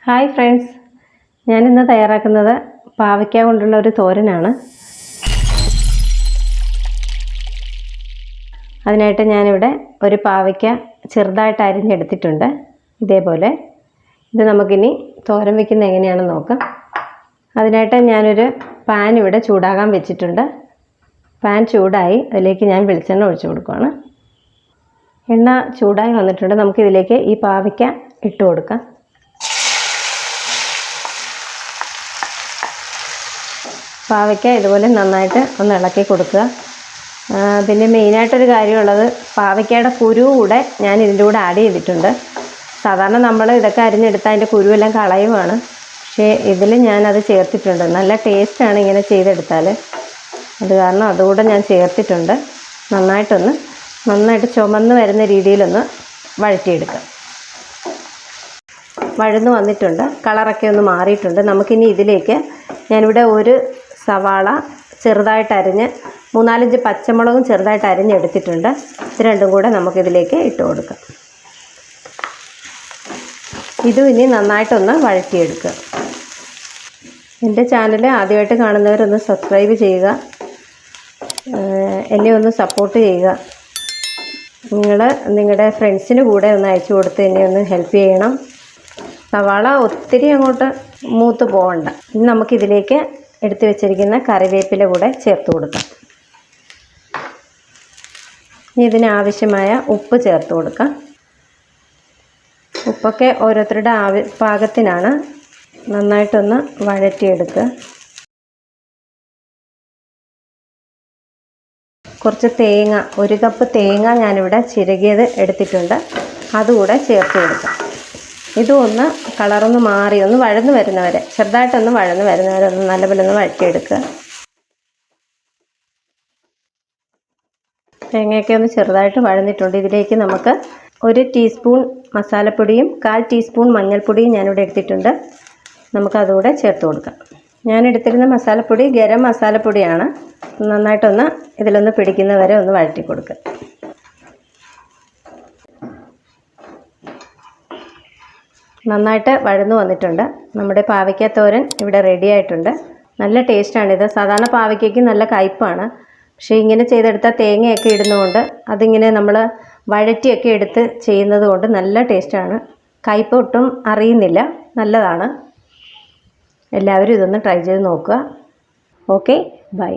Hi friends, ഞാനിന്ന് തയ്യാറാക്കുന്നത് പാവയ്ക്ക കൊണ്ടുള്ള ഒരു തോരനാണ്. അതിനായിട്ട് ഞാനിവിടെ ഒരു പാവയ്ക്ക ചെറുതായിട്ട് അരിഞ്ഞെടുത്തിട്ടുണ്ട്. ഇതേപോലെ ഇത് നമുക്കിനി തോരൻ വയ്ക്കുന്നത് എങ്ങനെയാണെന്ന് നോക്കാം. അതിനായിട്ട് ഞാനൊരു പാൻ ഇവിടെ ചൂടാകാൻ വെച്ചിട്ടുണ്ട്. പാൻ ചൂടായി അതിലേക്ക് ഞാൻ വെളിച്ചെണ്ണ ഒഴിച്ചു കൊടുക്കുകയാണ്. എണ്ണ ചൂടായി വന്നിട്ടുണ്ട്. നമുക്കിതിലേക്ക് ഈ പാവയ്ക്ക ഇട്ട് കൊടുക്കാം. പാവയ്ക്ക ഇതുപോലെ നന്നായിട്ട് ഒന്ന് ഇളക്കി കൊടുക്കുക. പിന്നെ മെയിനായിട്ടൊരു കാര്യമുള്ളത്, പാവയ്ക്കയുടെ കുരു കൂടെ ഞാൻ ഇതിൻ്റെ കൂടെ ആഡ് ചെയ്തിട്ടുണ്ട്. സാധാരണ നമ്മൾ ഇതൊക്കെ അരിഞ്ഞെടുത്താൽ അതിൻ്റെ കുരുവെല്ലാം കളയുവാണ്. പക്ഷേ ഇതിൽ ഞാനത് ചേർത്തിട്ടുണ്ട്. നല്ല ടേസ്റ്റാണ് ഇങ്ങനെ ചെയ്തെടുത്താൽ. അത് കാരണം അതുകൂടെ ഞാൻ ചേർത്തിട്ടുണ്ട്. നന്നായിട്ട് ചുമന്ന് വരുന്ന രീതിയിലൊന്ന് വഴറ്റിയെടുക്കുക. വഴന്ന് വന്നിട്ടുണ്ട്, കളറൊക്കെ ഒന്ന് മാറിയിട്ടുണ്ട്. നമുക്കിനി ഇതിലേക്ക് ഞാനിവിടെ ഒരു സവാള ചെറുതായിട്ട് അരിഞ്ഞ് 3-4 പച്ചമുളകും ചെറുതായിട്ട് അരിഞ്ഞെടുത്തിട്ടുണ്ട്. ഇത് രണ്ടും കൂടെ നമുക്കിതിലേക്ക് ഇട്ട് കൊടുക്കാം. ഇതും ഇനി നന്നായിട്ടൊന്ന് വഴറ്റിയെടുക്കുക. എൻ്റെ ചാനൽ ആദ്യമായിട്ട് കാണുന്നവരൊന്ന് സബ്സ്ക്രൈബ് ചെയ്യുക, എന്നെ ഒന്ന് സപ്പോർട്ട് ചെയ്യുക. നിങ്ങൾ നിങ്ങളുടെ ഫ്രണ്ട്സിന് കൂടെ ഒന്ന് അയച്ചു കൊടുത്ത് എന്നെ ഒന്ന് ഹെൽപ്പ് ചെയ്യണം. സവാള ഒത്തിരി അങ്ങോട്ട് മൂത്ത് പോകണ്ട. ഇനി നമുക്കിതിലേക്ക് എടുത്തു വെച്ചിരിക്കുന്ന കറിവേപ്പില കൂടെ ചേർത്ത് കൊടുക്കാം. ഇനി ഇതിനാവശ്യമായ ഉപ്പ് ചേർത്ത് കൊടുക്കാം. ഉപ്പൊക്കെ ഓരോരുത്തരുടെ പാകത്തിനാണ്. നന്നായിട്ടൊന്ന് വഴറ്റിയെടുക്കുക. കുറച്ച് തേങ്ങ, 1 കപ്പ് തേങ്ങ ഞാനിവിടെ ചിരകിയത് എടുത്തിട്ടുണ്ട്. അതുകൂടെ ചേർത്ത് കൊടുക്കാം. ഇതും ഒന്ന് കളറൊന്ന് മാറി ഒന്ന് വഴന്ന് വരുന്നവരെ, ചെറുതായിട്ടൊന്ന് വഴന്ന് വരുന്നവരെ ഒന്ന് നല്ലപോലെ ഒന്ന് വഴറ്റിയെടുക്കുക. തേങ്ങയൊക്കെ ഒന്ന് ചെറുതായിട്ട് വഴന്നിട്ടുണ്ട്. ഇതിലേക്ക് നമുക്ക് 1 ടീസ്പൂൺ മസാലപ്പൊടിയും 1/4 ടീസ്പൂൺ മഞ്ഞൾപ്പൊടിയും ഞാനിവിടെ എടുത്തിട്ടുണ്ട്. നമുക്കതുകൂടെ ചേർത്ത് കൊടുക്കാം. ഞാൻ എടുത്തിരുന്ന മസാലപ്പൊടി ഗരം മസാലപ്പൊടിയാണ്. നന്നായിട്ടൊന്ന് ഇതിലൊന്ന് പിടിക്കുന്നവരെ ഒന്ന് വഴറ്റി കൊടുക്കുക. നന്നായിട്ട് വഴന്നു വന്നിട്ടുണ്ട്. നമ്മുടെ പാവയ്ക്ക തോരൻ ഇവിടെ റെഡി ആയിട്ടുണ്ട്. നല്ല ടേസ്റ്റാണിത്. സാധാരണ പാവയ്ക്കയ്ക്ക് നല്ല കയ്പ്പാണ്. പക്ഷേ ഇങ്ങനെ ചെയ്തെടുത്താൽ തേങ്ങയൊക്കെ ഇടുന്നതുകൊണ്ട് അതിങ്ങനെ നമ്മൾ വഴറ്റിയൊക്കെ എടുത്ത് ചെയ്യുന്നത് കൊണ്ട് നല്ല ടേസ്റ്റാണ്. കയ്പ്പ് ഒട്ടും അറിയുന്നില്ല. നല്ലതാണ്. എല്ലാവരും ഇതൊന്ന് ട്രൈ ചെയ്ത് നോക്കുക. Okay, by.